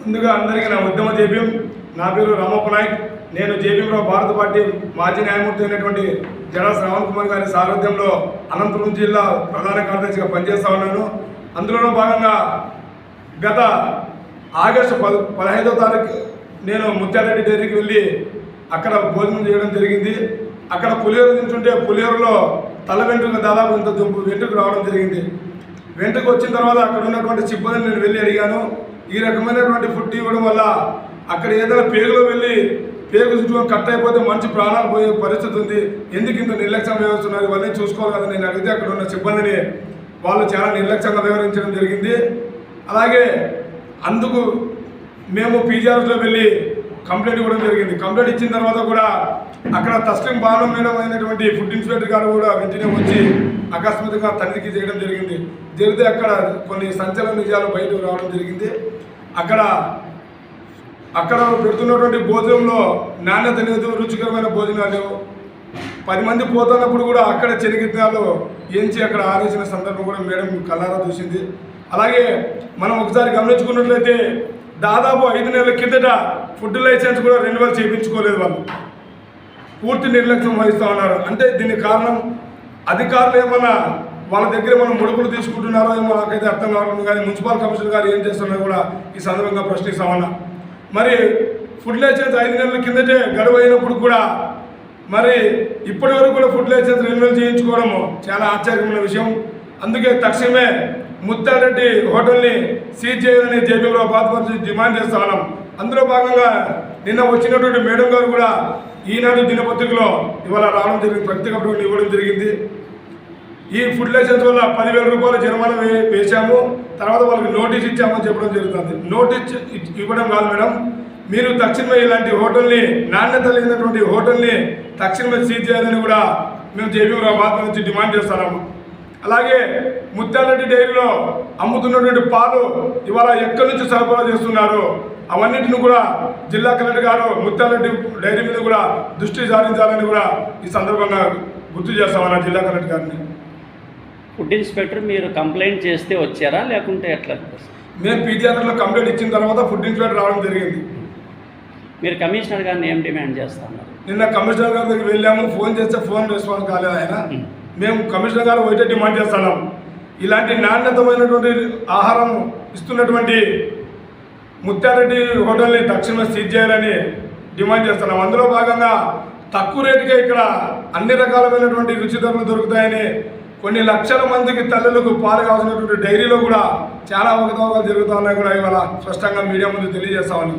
ముందుగా అందరికీ నా ఉద్యమ జేబీఎం. నా పేరు రామప్ప నాయక్. నేను జేబీఎంరావు భారత పార్టీ మాజీ న్యాయమూర్తి అయినటువంటి జడా శ్రావణ్ కుమార్ గారి సారథ్యంలో అనంతపురం జిల్లా ప్రధాన కార్యదర్శిగా పనిచేస్తూ ఉన్నాను. అందులోనూ భాగంగా గత ఆగస్టు 15వ తారీఖు నేను ముత్యాలరెడ్డి డైరీకి వెళ్ళి అక్కడ భోజనం చేయడం జరిగింది. అక్కడ పులిహోర తింటుంటే పులిహోరలో తల వెంట్రుక దాదాపు ఇంత వెంట్రుక రావడం జరిగింది. వెంట్రుక వచ్చిన తర్వాత అక్కడ ఉన్నటువంటి సిబ్బందిని నేను వెళ్ళి అడిగాను. ఈ రకమైనటువంటి ఫుడ్ ఇవ్వడం వల్ల అక్కడ ఏదైనా పేగులో వెళ్ళి పేగు చుట్టూ కట్ అయిపోతే మంచి ప్రాణాలు పోయే పరిస్థితి ఉంది, ఎందుకు ఇంత నిర్లక్ష్యం వ్యవహరిస్తున్నారు, ఇవన్నీ చూసుకోవాలి కదా. నేను అడిగితే అక్కడ ఉన్న సిబ్బందిని వాళ్ళు చాలా నిర్లక్ష్యంగా వ్యవహరించడం జరిగింది. అలాగే అందుకు మేము పీజీఆర్లో వెళ్ళి కంప్లైంట్ ఇవ్వడం జరిగింది. కంప్లైంట్ ఇచ్చిన తర్వాత కూడా అక్కడ తస్లిం బాను మేడం అయినటువంటి ఫుడ్ ఇన్స్పెక్టర్ గారు కూడా వెంటనే వచ్చి అకస్మాత్తుగా తనిఖీ చేయడం జరిగింది. జరిగితే అక్కడ కొన్ని సంచలన నిజాలు బయటకు రావడం జరిగింది. అక్కడ పెడుతున్నటువంటి భోజనంలో నాణ్యత లేదు, రుచికరమైన భోజనాలు. 10 మంది పోతున్నప్పుడు కూడా అక్కడ చెనిగిత్తనాలు ఏంచి అక్కడ ఆరేసిన సందర్భం కూడా మేడం కళ్ళారా చూసింది. అలాగే మనం ఒకసారి గమనించుకున్నట్లయితే దాదాపు 5 నెలల కిందట ఫుడ్ లైసెన్స్ కూడా రెన్యువల్ చేయించుకోలేదు. వాళ్ళు పూర్తి నిర్లక్ష్యం వహిస్తూ ఉన్నారు. అంటే దీనికి కారణం అధికారులు ఏమన్నా వాళ్ళ దగ్గర మనం ముడుపులు తీసుకుంటున్నారో ఏమో నాకైతే అర్థం కావడం. కానీ మున్సిపల్ కమిషనర్ గారు ఏం చేస్తున్నారో కూడా ఈ సందర్భంగా ప్రశ్నిస్తా ఉన్నా. మరి ఫుడ్ లైసెన్స్ 5 నెలల కిందటే గడువు అయినప్పుడు కూడా మరి ఇప్పటి వరకు కూడా ఫుడ్ లైసెన్స్ రెన్యువల్ చేయించుకోవడం చాలా ఆశ్చర్యమైన విషయం. అందుకే తక్షణమే ముత్యాలరెడ్డి హోటల్ని సీజ్ చేయాలని జేబీఎంరావు బాధపడి డిమాండ్ చేస్తా ఉన్నాం. అందులో భాగంగా నిన్న వచ్చినటువంటి మేడం గారు కూడా ఈనాడు దినపత్రికలో ఇవాళ రావడం జరిగింది, ప్రత్యేక ప్రకటన ఇవ్వడం జరిగింది. ఈ ఫుడ్ లైసెన్స్ వల్ల 10,000 రూపాయలు జరిమానా వేశాము, తర్వాత వాళ్ళకి నోటీస్ ఇచ్చామని చెప్పడం జరుగుతుంది. నోటీస్ ఇవ్వడం కాదు మేడం, మీరు తక్షణమే ఇలాంటి హోటల్ని, నాణ్యత లేనటువంటి హోటల్ని తక్షణమే సీజ్ చేయాలని కూడా మేము జేబీఎంరావు బాధ నుంచి డిమాండ్ చేస్తున్నాము. అలాగే ముత్యాలరెడ్డి డైరీలో అమ్ముతున్నటువంటి పాలు ఇవాళ ఎక్కడి నుంచి సరఫరా చేస్తున్నారు, అవన్నింటిని కూడా జిల్లా కలెక్టర్ గారు ముత్యాలరెడ్డి డైరీ మీద కూడా దృష్టి సారించాలని కూడా ఈ సందర్భంగా గుర్తు చేస్తామన్నా జిల్లా కలెక్టర్ గారిని. ఫుడ్ ఇన్స్పెక్టర్ మీరు కంప్లైంట్ చేస్తే వచ్చారా లేకుంటే ఎట్లా? మేము పీజీఆర్లో కంప్లైంట్ ఇచ్చిన తర్వాత ఫుడ్ ఇన్స్పెక్టర్ రావడం జరిగింది. మీరు కమిషనర్ గారిని ఏం డిమాండ్ చేస్తున్నారు? నిన్న కమిషనర్ గారి దగ్గర వెళ్ళాము, ఫోన్ చేస్తే ఫోన్ రెస్పాన్స్ కాలేదు ఆయన. మేము కమిషనర్ గారు ఒకటే డిమాండ్ చేస్తున్నాం, ఇలాంటి నాణ్యతమైనటువంటి ఆహారం ఇస్తున్నటువంటి ముత్యాలరెడ్డి హోటల్ని తక్షణమే సీజ్ చేయాలని డిమాండ్ చేస్తున్నాం. అందులో భాగంగా తక్కువ రేటుకే ఇక్కడ అన్ని రకాలైనటువంటి రుచి ధరలు దొరుకుతాయని కొన్ని లక్షల మందికి తల్లులకు పాలు కావాల్సినటువంటి డైరీలో కూడా చాలా అవకతవకలు జరుగుతూ ఉన్నాయి కూడా ఇవాళ స్పష్టంగా మీడియా ముందు తెలియజేస్తామని.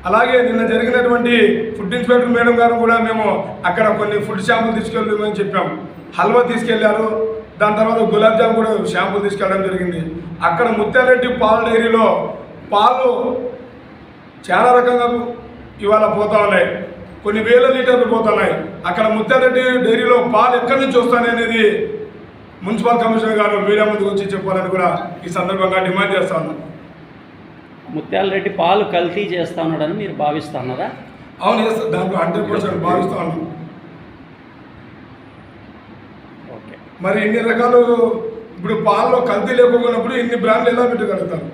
అలాగే నిన్న జరిగినటువంటి ఫుడ్ ఇన్స్పెక్టర్ మేడం గారు కూడా మేము అక్కడ కొన్ని ఫుడ్ షాంపులు తీసుకెళ్ళమని చెప్పాం. హల్వా తీసుకెళ్లారు, దాని తర్వాత గులాబ్ జామ్ కూడా షాంపులు తీసుకెళ్ళడం జరిగింది. అక్కడ ముత్యాలరెడ్డి పాల డైరీలో పాలు చాలా రకంగా ఇవాళ పోతా ఉన్నాయి, కొన్ని వేల లీటర్లు పోతున్నాయి. అక్కడ ముత్యాలరెడ్డి డైరీలో పాలు ఎక్కడి నుంచి వస్తాయి అనేది మున్సిపల్ కమిషనర్ గారు మీడియా ముందుకు వచ్చి చెప్పాలని కూడా ఈ సందర్భంగా డిమాండ్ చేస్తాను. ముత్యాలరెడ్డి పాలు కల్తీ చేస్తా ఉన్నాడని మీరు భావిస్తున్నారా? అవును, చేస్తా, దాంట్లో 100% భావిస్తా ఉన్నాం. ఓకే, మరి ఇన్ని రకాలు ఇప్పుడు పాలలో కల్తీ లేకపోయినప్పుడు ఇన్ని బ్రాండ్లు ఎలా పెట్టగలుగుతారు?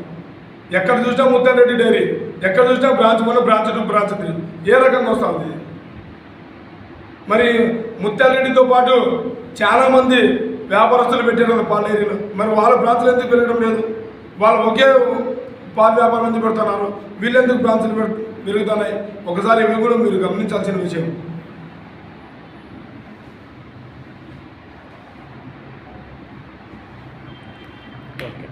ఎక్కడ చూసినా ముత్యాలరెడ్డి డైరీ, ఎక్కడ చూసినా బ్రాంచ్ 1, బ్రాంచ్ 2, బ్రాంచ్ 3, ఏ రకంగా వస్తుంది? మరి ముత్యాలరెడ్డితో పాటు చాలామంది వ్యాపారస్తులు పెట్టారు పాల డైరీలో, మరి వాళ్ళ బ్రాంచ్లు ఎందుకు పెరగడం లేదు? వాళ్ళు ఒకే పాల వ్యాపారం ఎందుకు పెడుతున్నారు, వీళ్ళెందుకు బ్రాంచ్లు పెరుగుతున్నాయి? ఒకసారి ఇవి కూడా మీరు గమనించాల్సిన విషయం. ఓకే.